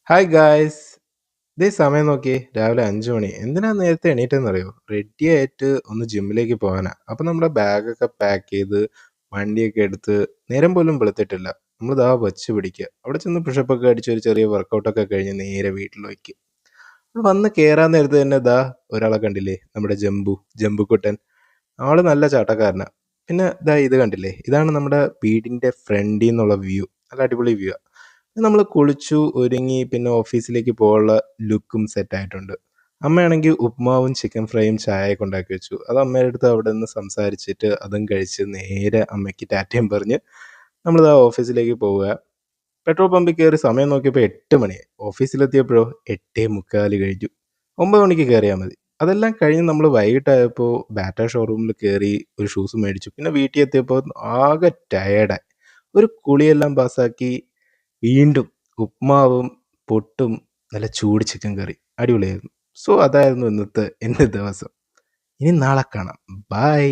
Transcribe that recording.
Hi guys. ഇതേ സമയം നോക്കിയേ, രാവിലെ 5 മണി. എന്തിനാ നേരത്തെ എണീറ്റതെന്നറിയോ? റെഡി ആയിട്ട് ഒന്ന് ജിമ്മിലേക്ക് പോകാനാ. അപ്പം നമ്മുടെ ബാഗൊക്കെ പാക്ക് ചെയ്ത് വണ്ടിയൊക്കെ എടുത്ത് നേരം പോലും വെളുത്തിട്ടില്ല. നമ്മളിതാ വച്ച് പിടിക്കുക. അവിടെ ചെന്ന് പുഷപ്പൊക്കെ അടിച്ച് ഒരു ചെറിയ വർക്കൗട്ടൊക്കെ കഴിഞ്ഞ് നേരെ വീട്ടിലേക്ക്. വന്ന് കേറാൻ നേരത്ത് തന്നെ ദാ ഒരാളെ കണ്ടില്ലേ? നമ്മുടെ ജംബുക്കുട്ടൻ. ആള് നല്ല ചാട്ടക്കാരനാ. പിന്നെ ദാ ഇത് കണ്ടില്ലേ? ഇതാണ് നമ്മുടെ വീടിൻ്റെ ഫ്രണ്ടീന്നുള്ള വ്യൂ. നല്ല അടിപൊളി വ്യൂ ആ. നമ്മൾ കുളിച്ചു ഒരുങ്ങി പിന്നെ ഓഫീസിലേക്ക് പോകാനുള്ള ലുക്കും സെറ്റായിട്ടുണ്ട്. അമ്മയാണെങ്കിൽ ഉപ്മാവും ചിക്കൻ ഫ്രൈയും ചായയൊക്കെ ഉണ്ടാക്കി വെച്ചു. അത് അമ്മയുടെ അടുത്ത് അവിടെ നിന്ന് സംസാരിച്ചിട്ട് അതും കഴിച്ച് നേരെ അമ്മയ്ക്ക് ടാറ്റയും പറഞ്ഞ് നമ്മളിതാ ഓഫീസിലേക്ക് പോവുക. പെട്രോൾ പമ്പിൽ കയറി സമയം നോക്കിയപ്പോൾ 8 മണിയായി. ഓഫീസിലെത്തിയപ്പോഴോ 8:45 കഴിഞ്ഞു. 9 മണിക്ക് കയറിയാൽ മതി. അതെല്ലാം കഴിഞ്ഞ് നമ്മൾ വൈകിട്ടായപ്പോൾ ബാറ്റ ഷോറൂമിൽ കയറി ഒരു ഷൂസ് മേടിച്ചു. പിന്നെ വീട്ടിൽ എത്തിയപ്പോൾ ആകെ ടയേർഡായി. ഒരു കുളിയെല്ലാം പാസ്സാക്കി വീണ്ടും ഉപ്മാവും പുട്ടും നല്ല ചൂട് ചിക്കൻ കറി അടിപൊളിയായിരുന്നു. സോ അതായിരുന്നു ഇന്നത്തെ എൻ്റെ ദിവസം. ഇനി നാളെ കാണാം. ബൈ.